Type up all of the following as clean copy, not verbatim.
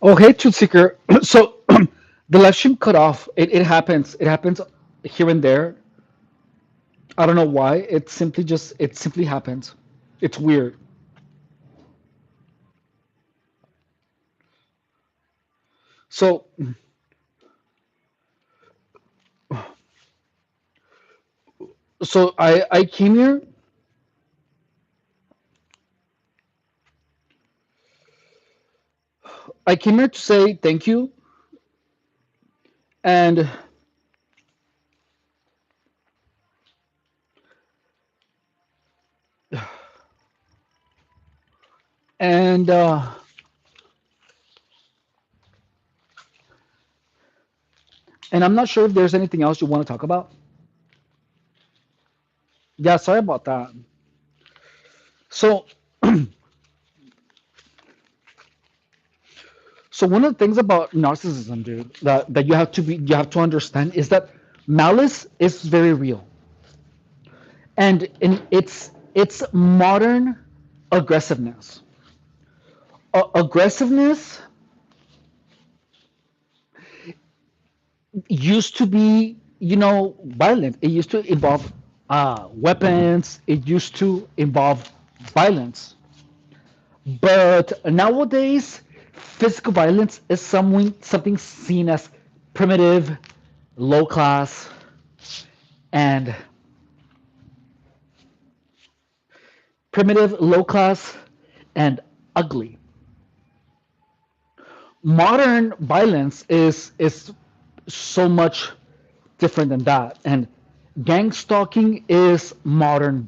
Oh, hey, Truth Seeker. So the live stream cut off. It happens. It happens here and there. I don't know why. It simply happens. It's weird. So I came here. I came here to say thank you and and and I'm not sure if there's anything else you want to talk about. Yeah, sorry about that. So so one of the things about narcissism, dude, that you have to understand is that malice is very real. And it's modern aggressiveness. Aggressiveness used to be, violent. It used to involve weapons. It used to involve violence. But nowadays, physical violence is something seen as primitive, low class, and low class, and ugly. Modern violence is so much different than that, and gang stalking is modern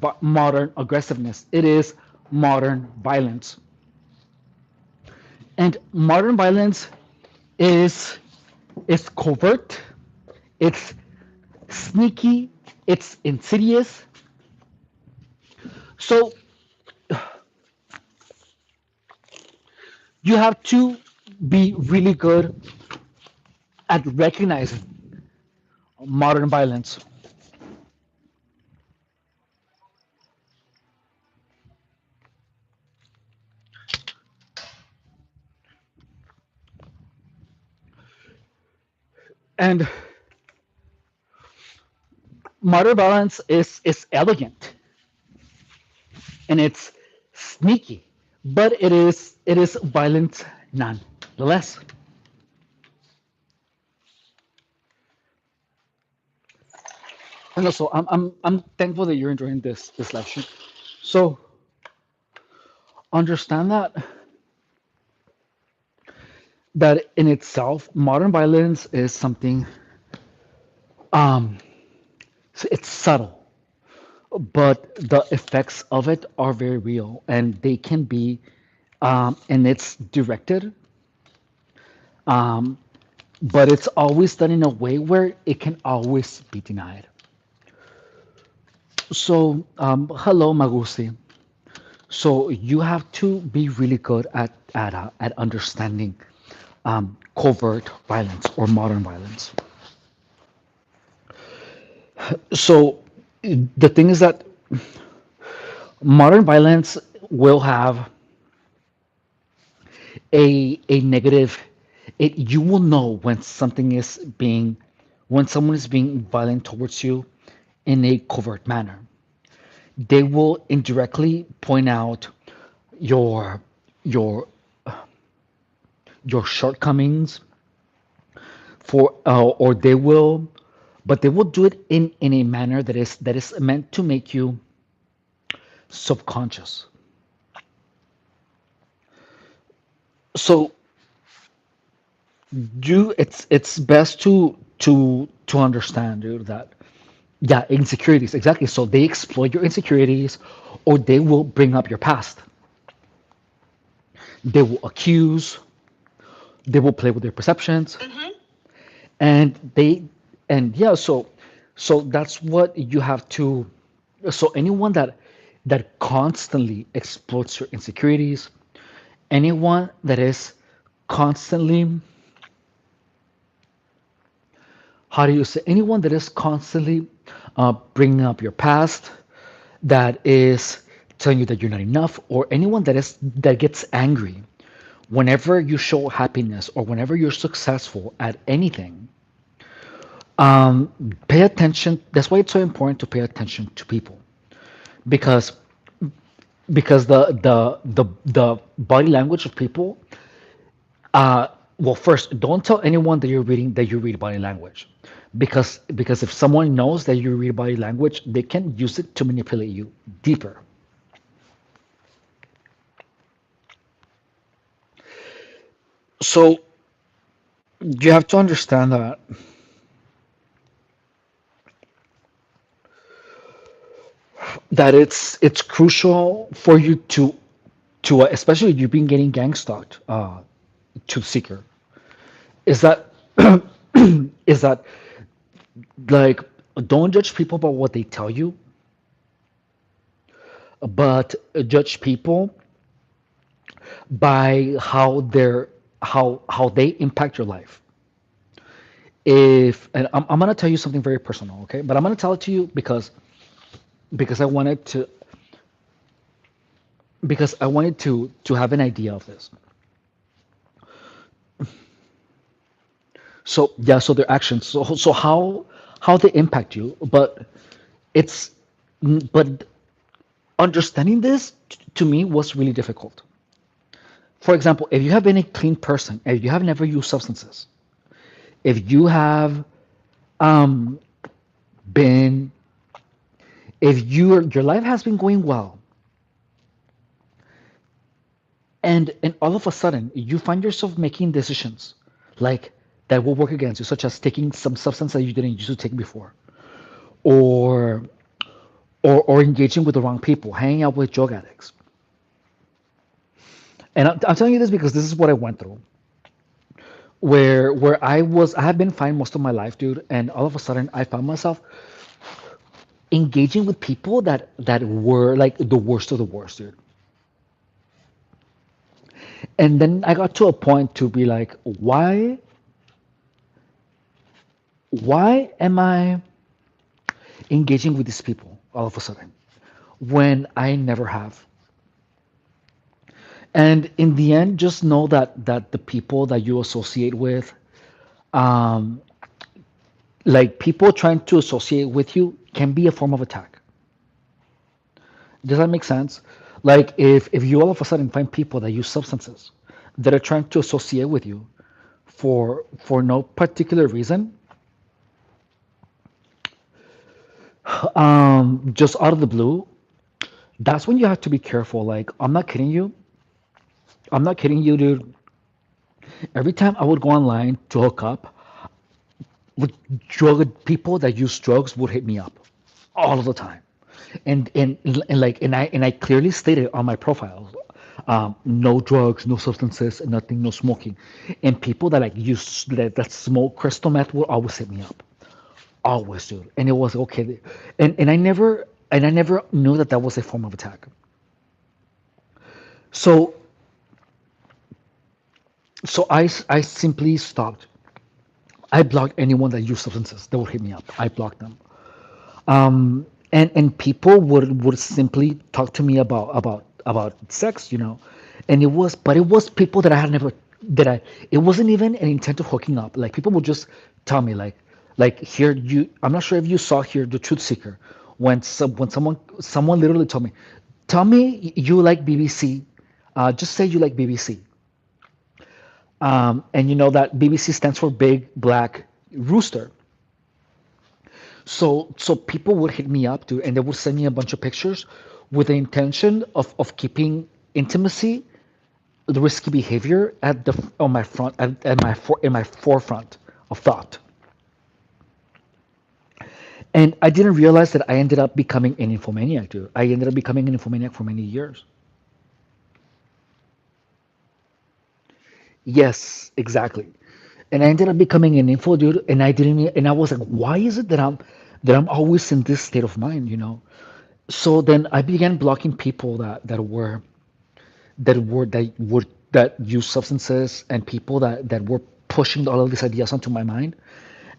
aggressiveness. It is modern violence, and modern violence is is covert, it's sneaky, it's insidious. So you have to be really good at recognizing modern violence. And modern violence is elegant and it's sneaky, but it is violent nonetheless. And also, I'm thankful that you're enjoying this lecture. So understand that in itself, modern violence is something. Um, it's subtle, but the effects of it are very real, and they can be, and it's directed, um, but it's always done in a way where it can always be denied. So, hello, Magusi. So you have to be really good at understanding covert violence or modern violence. So the thing is that modern violence will have a negative. You will know when someone is being violent towards you in a covert manner. They will indirectly point out your your your shortcomings or they will, but they will do it in a manner that is meant to make you subconscious. So it's best to understand, dude, that yeah, insecurities, exactly. So they exploit your insecurities, or they will bring up your past. They will accuse, they will play with their perceptions, and yeah, so that's what you have to. So anyone that constantly exploits your insecurities, anyone that is constantly, how do you say, anyone that is constantly bringing up your past, that is telling you that you're not enough, or anyone that gets angry Whenever you show happiness or whenever you're successful at anything, pay attention. That's why it's so important to pay attention to people, because the body language of people. Well, first, don't tell anyone that you read body language, because if someone knows that you read body language, they can use it to manipulate you deeper. So you have to understand that it's crucial for you to especially if you've been getting gang stalked, to seeker, is that is that like, don't judge people by what they tell you, but judge people by how they impact your life. If and I'm gonna tell you something very personal, okay? But I'm gonna tell it to you because I wanted to to have an idea of this. So yeah, so their actions. So how they impact you, but it's but understanding this to me was really difficult. For example, if you have been a clean person, if you have never used substances, if you have um, been, if your life has been going well, and all of a sudden you find yourself making decisions like that will work against you, such as taking some substance that you didn't used to take before, or or engaging with the wrong people, hanging out with drug addicts. And I'm telling you this because this is what I went through. Where I have been fine most of my life, dude, and all of a sudden I found myself engaging with people that were like the worst of the worst, dude. And then I got to a point to be like, why am I engaging with these people all of a sudden when I never have? And in the end, just know that the people that you associate with, um, like people trying to associate with you, can be a form of attack. Does that make sense? Like if you all of a sudden find people that use substances that are trying to associate with you for no particular reason, just out of the blue, that's when you have to be careful. Like, I'm not kidding you. I'm not kidding you, dude. Every time I would go online to hook up, with drug people that use drugs would hit me up all of the time. And I clearly stated on my profile, no drugs, no substances, nothing, no smoking. And people that like use that smoke crystal meth will always hit me up. Always, dude. And it was okay. And I never knew that that was a form of attack. So so I simply stopped. I blocked anyone that used substances that would hit me up. I blocked them. And people would simply talk to me about sex, and it was people that I had never that I it wasn't even an intent of hooking up. Like, people would just tell me like here you I'm not sure if you saw here the Truth Seeker, when someone literally told me, tell me you like BBC, just say you like BBC. And you know that BBC stands for Big Black Rooster. So people would hit me up, dude, and they would send me a bunch of pictures with the intention of keeping intimacy, the risky behavior at the on my front at my for in my forefront of thought. And I didn't realize that I ended up becoming an infomaniac, dude. I ended up becoming an infomaniac for many years. Yes, exactly. And I ended up becoming an info dude, and I was like, why is it that I'm always in this state of mind? So then I began blocking people that use substances, and people that were pushing all of these ideas onto my mind.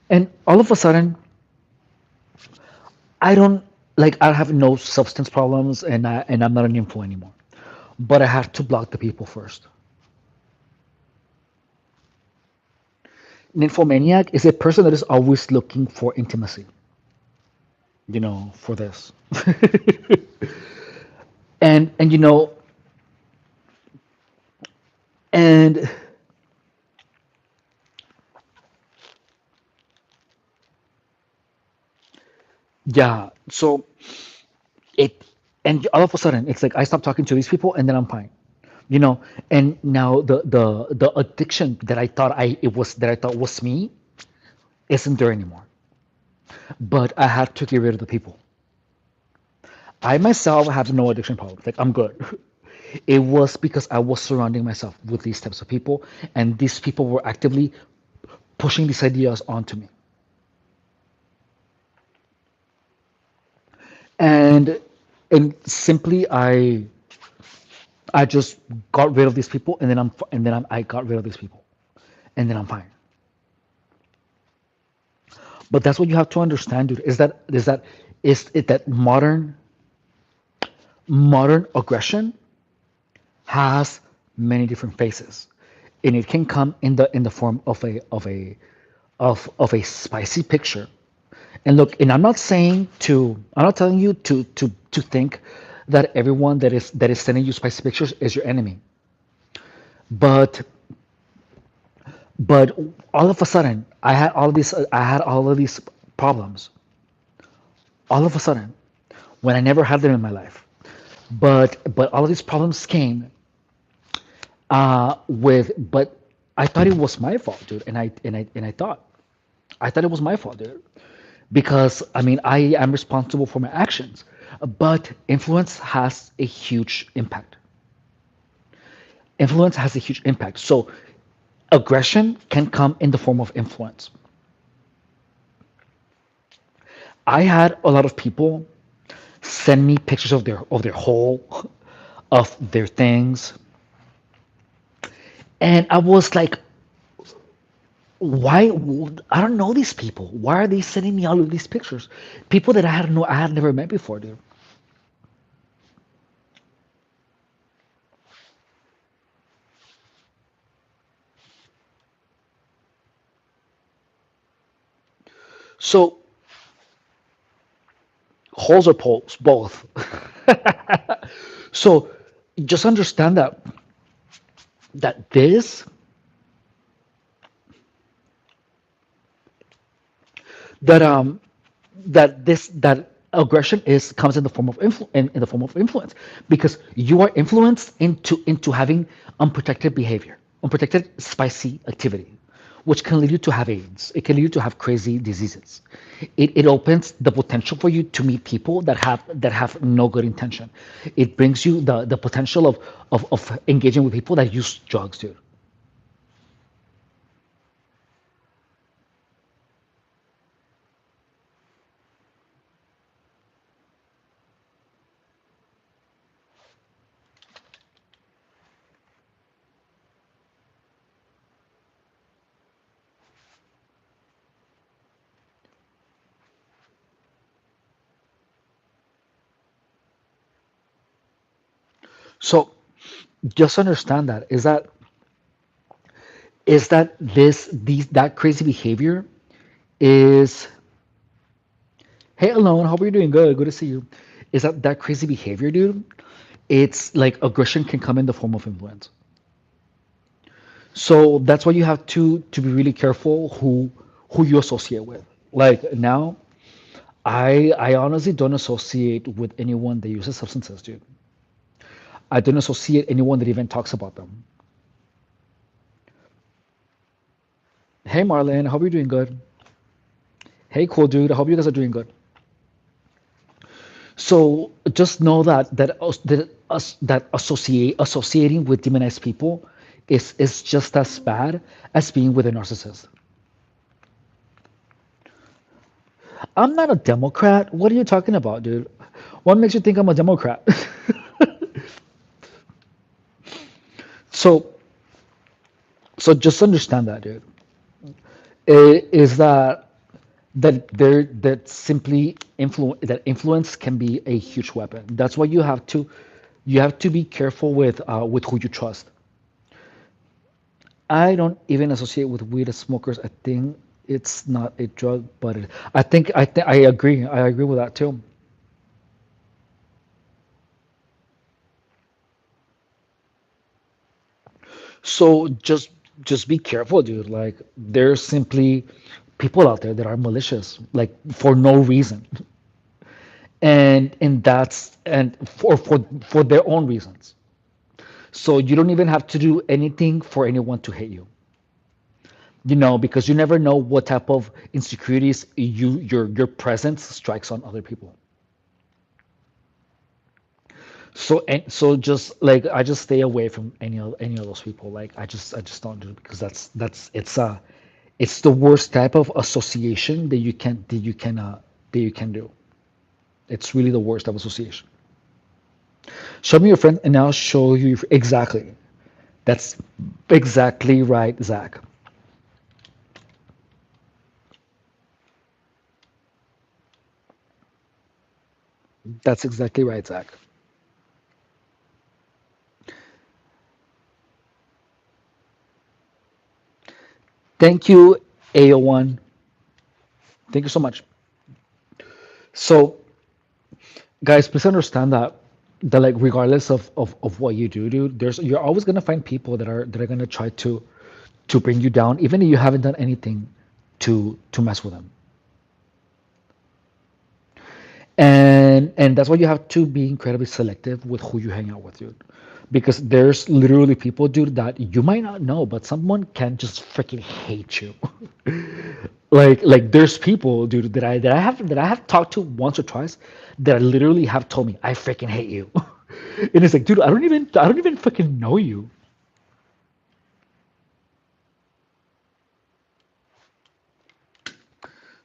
And all of a sudden, I don't I have no substance problems, and I'm not an info anymore. But I had to block the people first. Nymphomaniac is a person that is always looking for intimacy, for this. And and yeah, so it and all of a sudden it's like I stop talking to these people and then I'm fine. You know, and now the addiction that I thought was me isn't there anymore. But I had to get rid of the people. I myself have no addiction problems. Like I'm good. It was because I was surrounding myself with these types of people, and these people were actively pushing these ideas onto me. And and simply I just got rid of these people, and I got rid of these people, and then I'm fine. But that's what you have to understand, dude. Is it that modern aggression has many different faces, and it can come in the form of a spicy picture. And look, and I'm not telling you to think that everyone that is sending you spicy pictures is your enemy. But but all of a sudden, I had all of these problems. All of a sudden, when I never had them in my life. But all of these problems came but I thought it was my fault, dude, and I thought it was my fault, dude, because I mean I am responsible for my actions, but influence has a huge impact. So aggression can come in the form of influence. I had a lot of people send me pictures of their hole, of their things, and I was like, why? I don't know these people. Why are they sending me all of these pictures? People that I had never met before, dude. So holes or poles, both. So just understand that this that that aggression is comes in the form of in the form of influence, because you are influenced into having unprotected spicy activity, which can lead you to have AIDS. It can lead you to have crazy diseases. It opens the potential for you to meet people that have no good intention. It brings you the potential of engaging with people that use drugs, dude. So just understand that that crazy behavior is, hey alone, hope you're doing good to see you, is that crazy behavior, dude. It's like aggression can come in the form of influence. So that's why you have to be really careful who you associate with. Like now, I honestly don't associate with anyone that uses substances, dude. I don't associate anyone that even talks about them. Hey Marlon, hope you're doing good. Hey cool dude, I hope you guys are doing good. So just know that associating with demonized people is just as bad as being with a narcissist. I'm not a Democrat. What are you talking about, dude? What makes you think I'm a Democrat? so so just understand that, dude. Is that simply influence can be a huge weapon. That's why you have to be careful with who you trust. I don't even associate with weed as smokers. I think it's not a drug, but I think I agree. I agree with that too. So just be careful, dude. Like there's simply people out there that are malicious, like for no reason, and that's and for their own reasons. So you don't even have to do anything for anyone to hate you. Because you never know what type of insecurities your presence strikes on other people. So just like I just stay away from any of those people. Like I just don't do it because it's the worst type of association that you can do. It's really the worst type of association. Show me your friend, and I'll show you exactly. That's exactly right, Zach. That's exactly right, Zach. Thank you, AO1. Thank you so much. So, guys, please understand that like regardless of what you do, dude, you're always gonna find people that are gonna try to bring you down, even if you haven't done anything to mess with them. And that's why you have to be incredibly selective with who you hang out with, dude. Because there's literally people, dude, that you might not know, but someone can just freaking hate you. Like there's people, dude, that I have talked to once or twice that literally have told me I freaking hate you. And it's like, dude, I don't even freaking know you.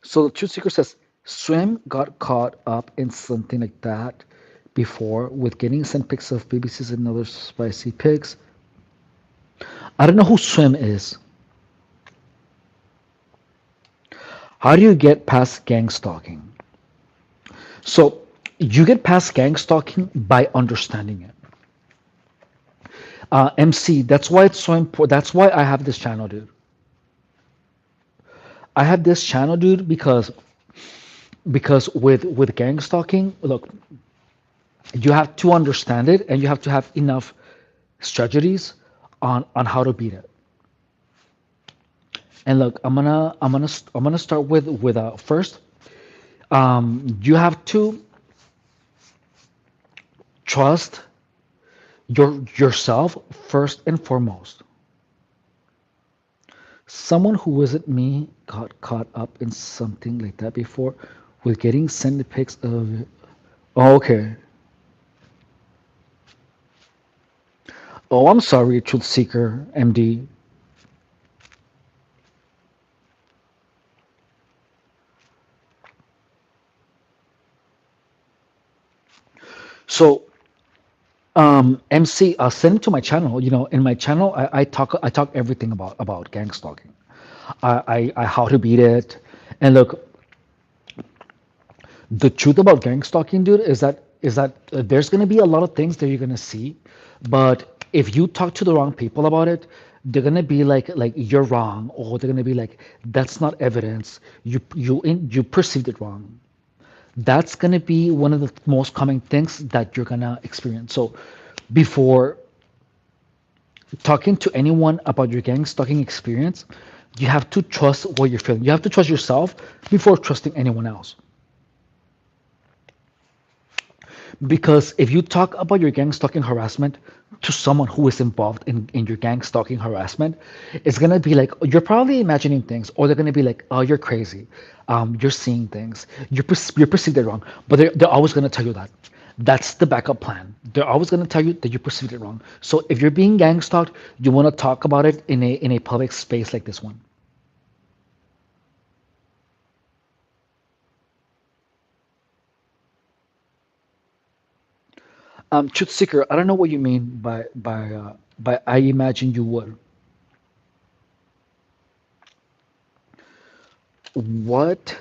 So the Truth Seeker says Swim got caught up in something like that before with getting sent pics of BBCs and other spicy pics. I don't know who Swim is. How do you get past gang stalking? So you get past gang stalking by understanding it. MC, that's why it's so important. That's why I have this channel, dude. I have this channel, dude, because with gang stalking, look, you have to understand it and you have to have enough strategies on how to beat it. And look, I'm gonna start with first. You have to trust yourself first and foremost. Someone who wasn't me got caught up in something like that before with getting sent pics of. Oh, okay. Oh, I'm sorry, Truth Seeker, MD. So, MC, send it to my channel. In my channel, I talk everything about gang stalking. I how to beat it, and look, the truth about gang stalking, dude, is that there's gonna be a lot of things that you're gonna see, but if you talk to the wrong people about it, they're gonna be like you're wrong, or they're gonna be like that's not evidence. You perceived it wrong. That's gonna be one of the most common things that you're gonna experience. So, before talking to anyone about your gang stalking experience, you have to trust what you're feeling. You have to trust yourself before trusting anyone else. Because if you talk about your gang stalking harassment to someone who is involved in your gang stalking harassment, it's gonna be like you're probably imagining things, or they're gonna be like, "Oh, you're crazy. You're seeing things. You're perceived it wrong." But they're always gonna tell you that. That's the backup plan. They're always gonna tell you that you perceived it wrong. So if you're being gang stalked, you want to talk about it in a public space like this one. Truth seeker, I don't know what you mean by I imagine you would. What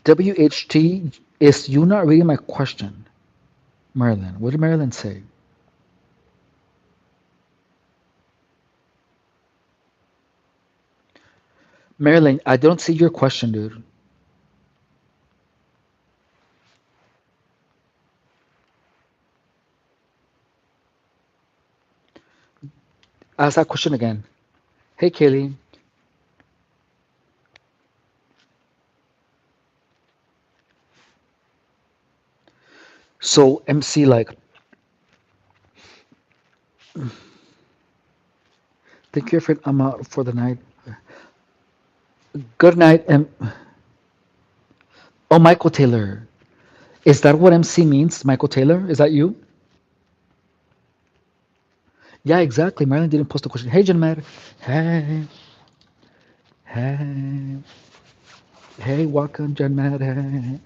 WHT is you not reading my question, Marilyn? What did Marilyn say? Marilyn, I don't see your question, dude. Ask that question again. Hey, Kaylee. So, MC, like, thank you, friend. I'm out for the night. Good night. And oh, Michael Taylor. Is that what MC means? Michael Taylor? Is that you? Yeah, exactly. Marilyn didn't post a question. Hey, Janmer. Hey, hey, hey, welcome, Janmer. Hey.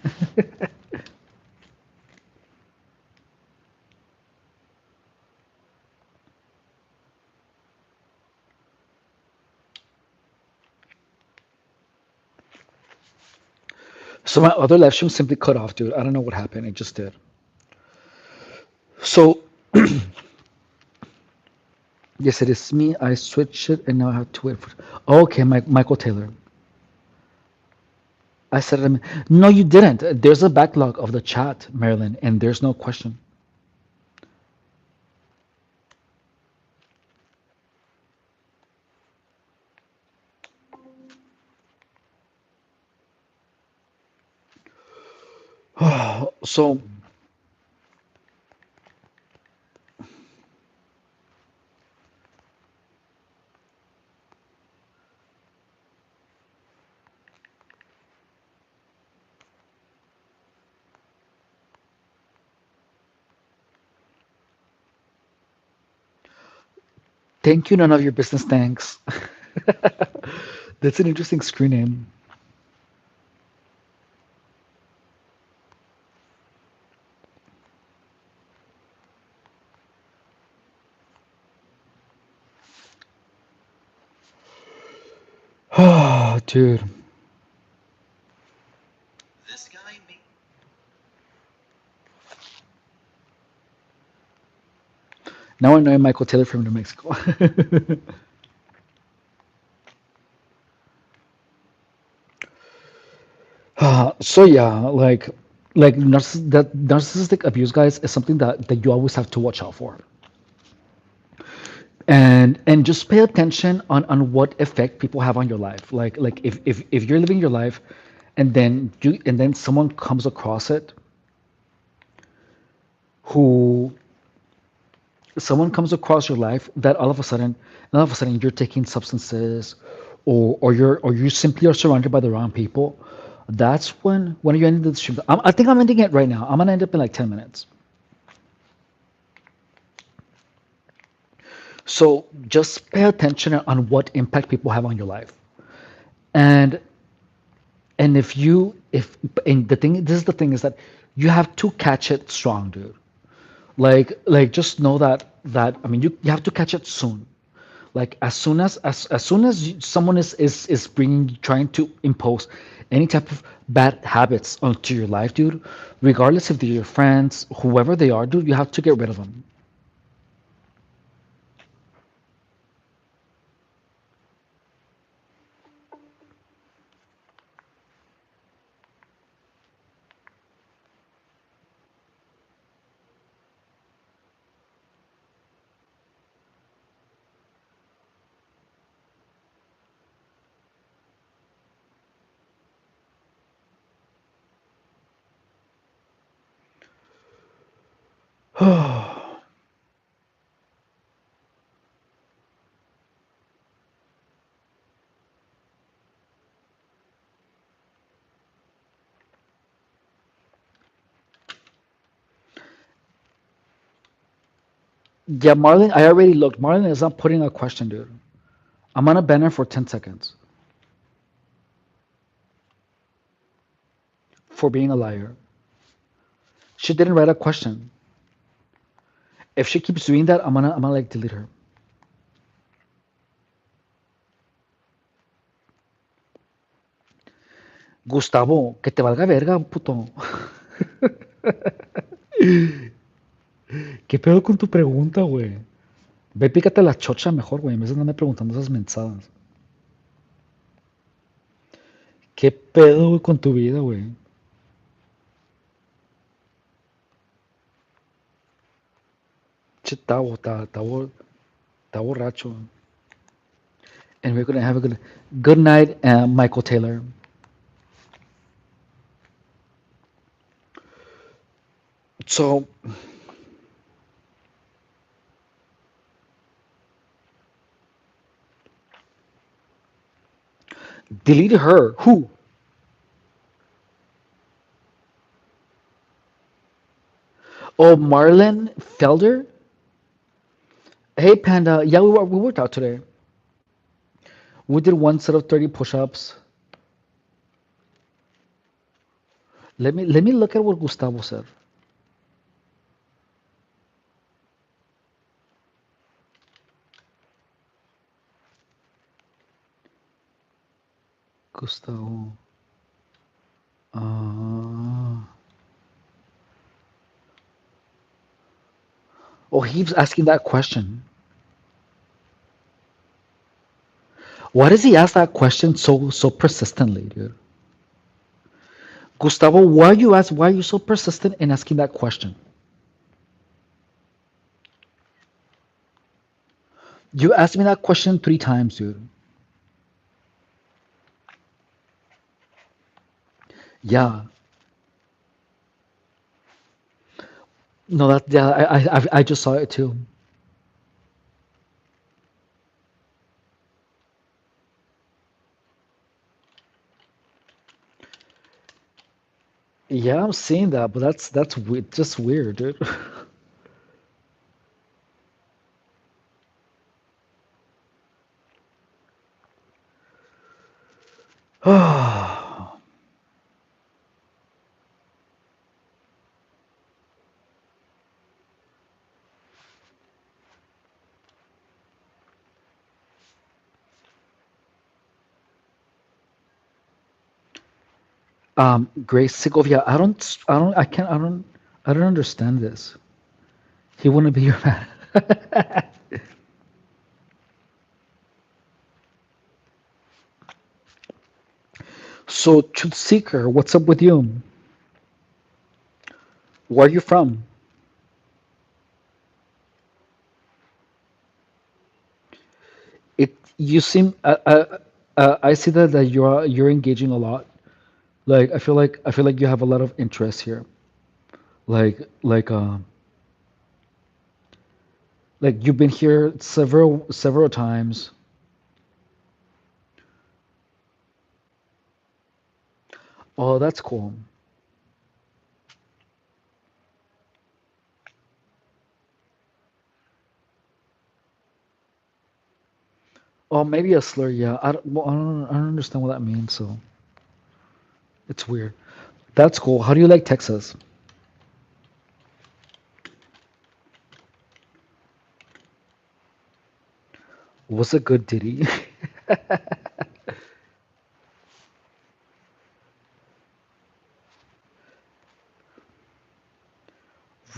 So my other live stream simply cut off, dude. I don't know what happened. It just did. So yes, it is me. I switched it, and now I have to wait for. Okay, Michael Taylor. I said it. No, you didn't. There's a backlog of the chat, Marilyn, and there's no question. So thank you. None of your business. Thanks. That's an interesting screen name. Oh, dude. Now I know Michael Taylor from New Mexico. So yeah, like that narcissistic abuse, guys, is something that you always have to watch out for, and just pay attention on what effect people have on your life. Like if you're living your life, and then someone comes across it, who someone comes across your life that all of a sudden you're taking substances, or you simply are surrounded by the wrong people. That's when you end the stream. I think I'm ending it right now. I'm gonna end up in like 10 minutes. So just pay attention on what impact people have on your life. And and if you if and the thing this is the thing is that you have to catch it strong, dude. Like just know that I mean you have to catch it soon. Like as soon as someone is bringing trying to impose any type of bad habits onto your life, dude, regardless if they're your friends, whoever they are, dude, you have to get rid of them. Yeah, Marlon, I already looked. Marlon is not putting a question, dude. I'm gonna ban her for 10 seconds for being a liar. She didn't write a question. If she keeps doing that, I'm gonna like delete her. Gustavo, que te valga verga, puto. ¿Qué pedo con tu pregunta, güey? Ve, pícate la chocha mejor, güey, en vez de andarme preguntando esas mensadas. ¿Qué pedo, güey, con tu vida, güey? Che, está borracho. And we're gonna have a good night, Michael Taylor. So, delete her. Who? Oh, Marlon Felder? Hey, Panda. Yeah, we worked out today. We did one set of 30 push-ups. Let me look at what Gustavo said. Gustavo. Uh, oh, he's asking that question. Why does he ask that question so persistently, dude? Gustavo, why are you so persistent in asking that question? You asked me that question 3 times, dude. Yeah. No, that yeah, I just saw it too. Yeah, I'm seeing that, but just weird, dude. Grace Segovia, I don't understand this. He wouldn't be your man. So, Truth Seeker, what's up with you? Where are you from? You seem, I see that you're engaging a lot. Like, I feel like you have a lot of interest here. Like, like you've been here several times. Oh, that's cool. Oh, maybe a slur. Yeah, I don't understand what that means. So it's weird. That's cool. How do you like Texas? What's a good ditty?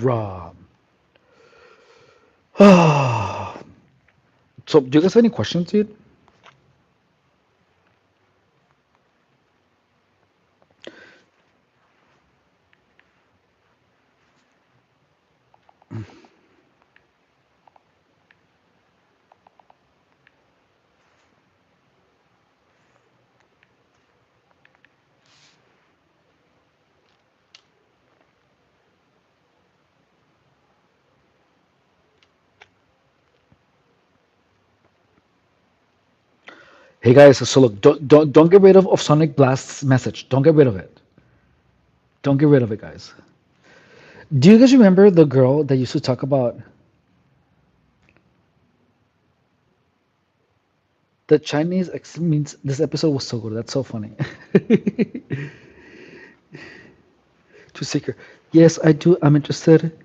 Rob. So, do you guys have any questions, dude? Hey guys, so look, don't get rid of Sonic Blast's message. Don't get rid of it. Don't get rid of it, guys. Do you guys remember the girl that used to talk about the Chinese X means this episode was so good. That's so funny. To Seeker. Yes, I do. I'm interested.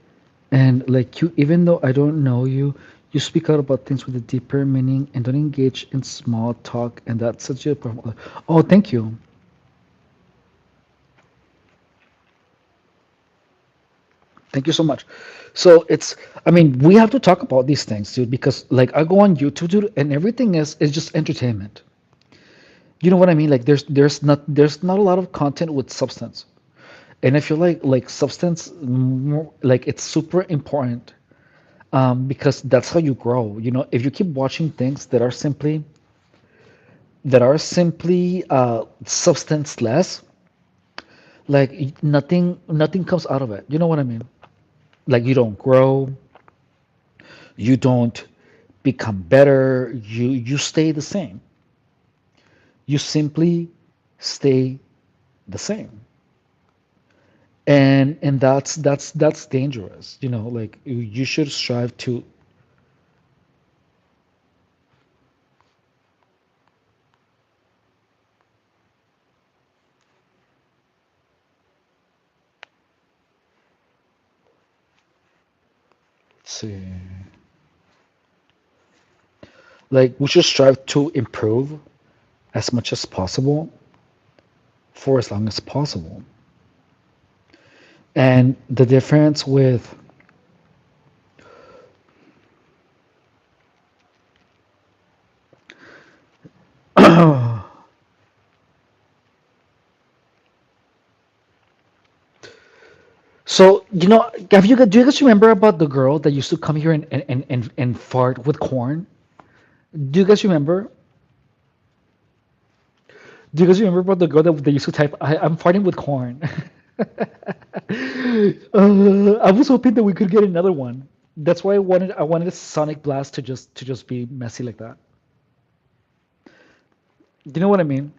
And like you, even though I don't know you, you speak out about things with a deeper meaning and don't engage in small talk. And that's such a problem. Oh, thank you. Thank you so much. So I mean, we have to talk about these things, dude, because like I go on YouTube, dude, and everything is just entertainment. You know what I mean? Like there's not a lot of content with substance, and I feel like substance more, like it's super important, because that's how you grow. If you keep watching things that are simply substanceless, like nothing comes out of it. You know what I mean? Like you don't grow, you don't become better, you stay the same. You simply stay the same. And that's dangerous. Like you should strive to see, like we should strive to improve as much as possible for as long as possible. And the difference with so do you guys remember about the girl that used to come here and fart with corn? Do you guys remember? Do you guys remember about the girl that they used to type, I'm farting with corn? I was hoping that we could get another one. That's why I wanted a Sonic Blast to just be messy like that. Do you know what I mean?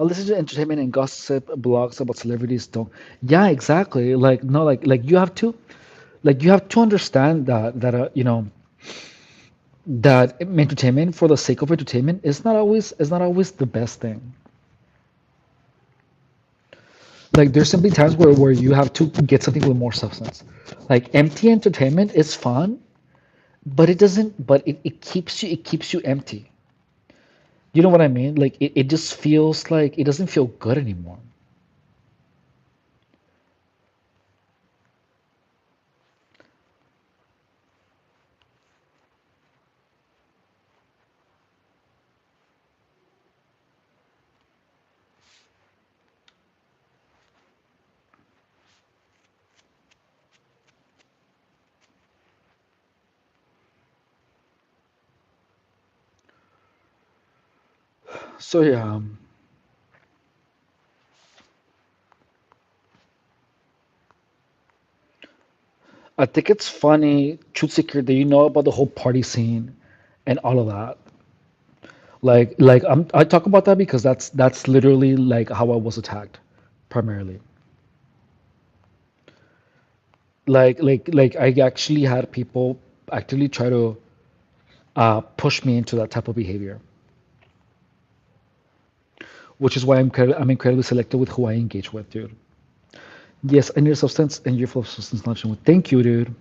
I listen to entertainment and gossip blogs about celebrities. Don't. Yeah, exactly. Like no, like you have to understand that entertainment for the sake of entertainment is not always the best thing. Like there's simply times where you have to get something with more substance. Like empty entertainment is fun, but it keeps you empty. You know what I mean? Like it just feels like it doesn't feel good anymore. So yeah, I think it's funny, truth seeker, that you know about the whole party scene and all of that. Like I talk about that because that's literally like how I was attacked, primarily. Like I actually had people actively try to push me into that type of behavior, which is why I'm incredibly selective with who I engage with, dude. Yes, I need a substance, and you're full of substance knowledge. Thank you, dude.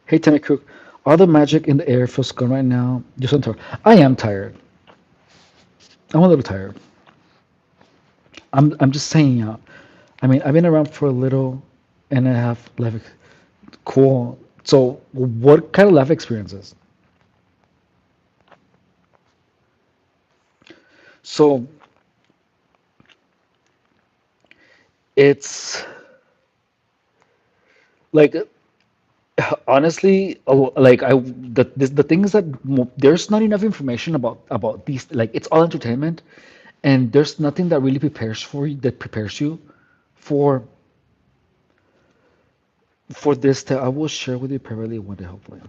Hey, Tammy Cook, all the magic in the air feels gone right now. Just I'm tired. I am tired. I'm a little tired. I'm just saying. I mean, I've been around for a little, and I have life. Cool. So, what kind of life experiences? So, it's like honestly, like the thing is that there's not enough information about these. Like, it's all entertainment, and there's nothing that really prepares you for this. That I will share with you privately one day, hopefully.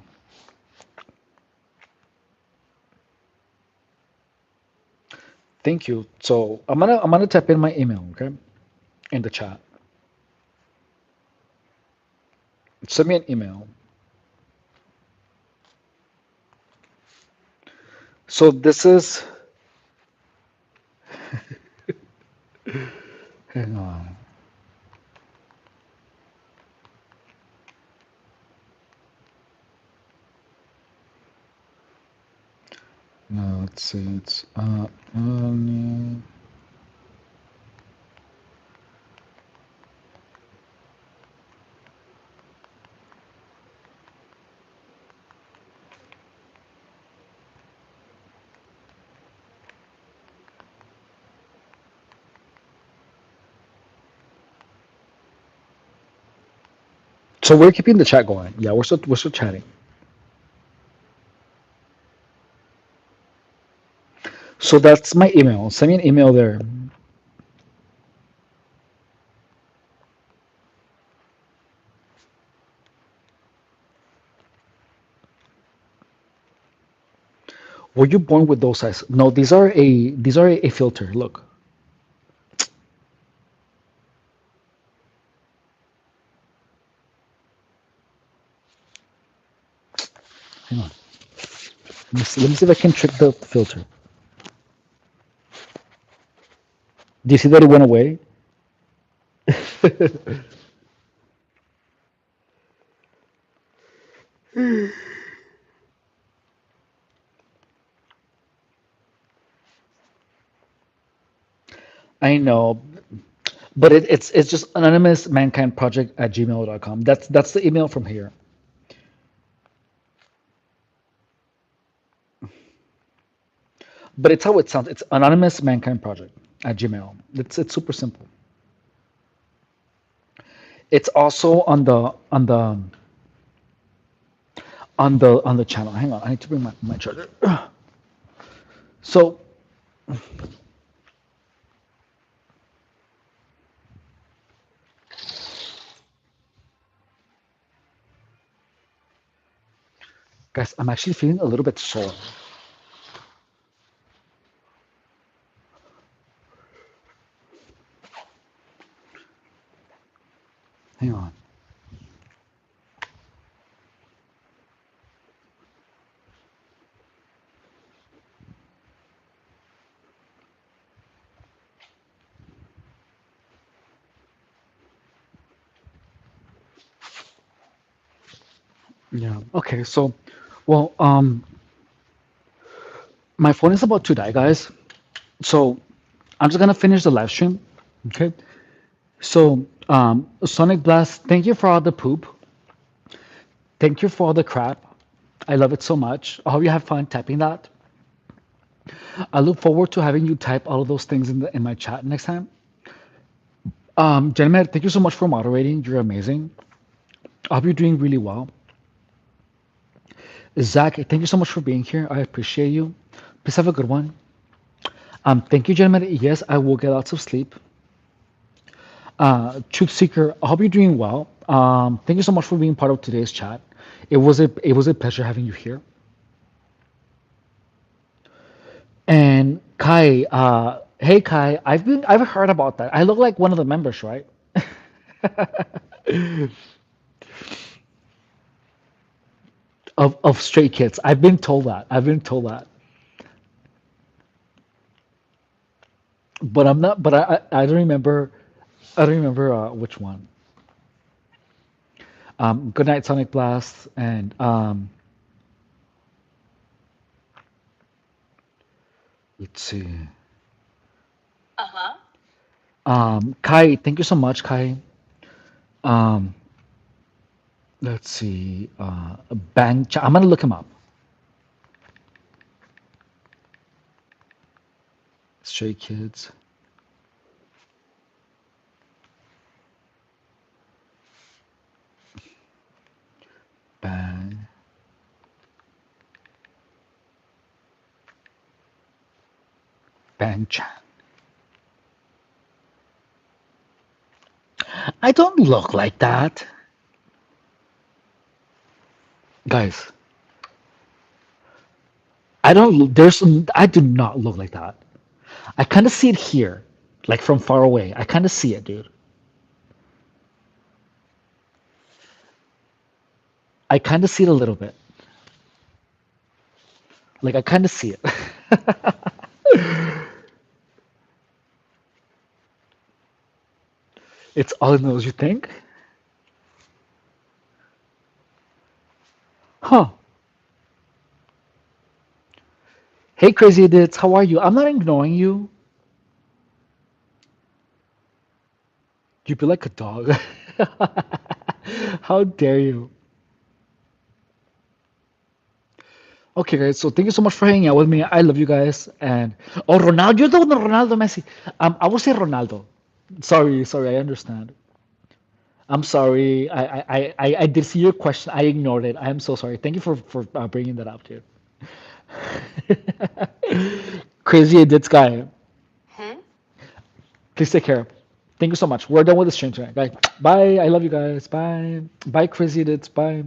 Thank you. So I'm gonna type in my email, okay, in the chat. Send me an email. So this is Hang on. No, let's see. It's so we're keeping the chat going. Yeah, we're still chatting. So that's my email. Send me an email there. Were you born with those eyes? No, these are a filter. Look, hang on. Let me see if I can trick the filter. Do you see that it went away? I know, but it's just anonymous mankind project at gmail.com. That's the email from here. But it's how it sounds. It's anonymous mankind project at Gmail. It's super simple. It's also on the channel. Hang on, I need to bring my charger. So guys, I'm actually feeling a little bit sore. Hang on. Yeah. Okay. So, well, my phone is about to die, guys. So I'm just gonna finish the live stream. Okay. So, Sonic Blast, thank you for all the poop. Thank you for all the crap. I love it so much. I hope you have fun typing that. I look forward to having you type all of those things in my chat next time. Gentlemen, thank you so much for moderating. You're amazing. I hope you're doing really well. Zach, thank you so much for being here. I appreciate you. Please have a good one. Thank you, gentlemen. Yes, I will get lots of sleep. Truth Seeker, I hope you're doing well. Thank you so much for being part of today's chat. It was a pleasure having you here. And Kai, hey Kai, I've heard about that. I look like one of the members, right? Of Stray Kids. I've been told that. I've been told that. But I'm not. But I don't remember. I don't remember which one. Good night, Sonic Blast, and let's see. Kai, thank you so much, Kai. Um, let's see. I'm gonna look him up. Stray Kids. Bang. Bang Chan. I don't look like that, guys. I don't. There's. I do not look like that. I kind of see it here, like from far away. I kind of see it, dude. I kind of see it a little bit. Like I kind of see it. It's all it knows. You think? Huh? Hey, crazy idiots, how are you? I'm not ignoring you. You be like a dog. How dare you? Okay, guys. So thank you so much for hanging out with me. I love you guys. And oh, Ronaldo, you're the one, Ronaldo Messi. I will say Ronaldo. Sorry, sorry. I understand. I'm sorry. I did see your question. I ignored it. I am so sorry. Thank you for bringing that up, dude. Crazy idiots guy. Hmm? Please take care. Thank you so much. We're done with the stream tonight, guys. Bye. I love you guys. Bye. Bye, crazy idiots. Bye.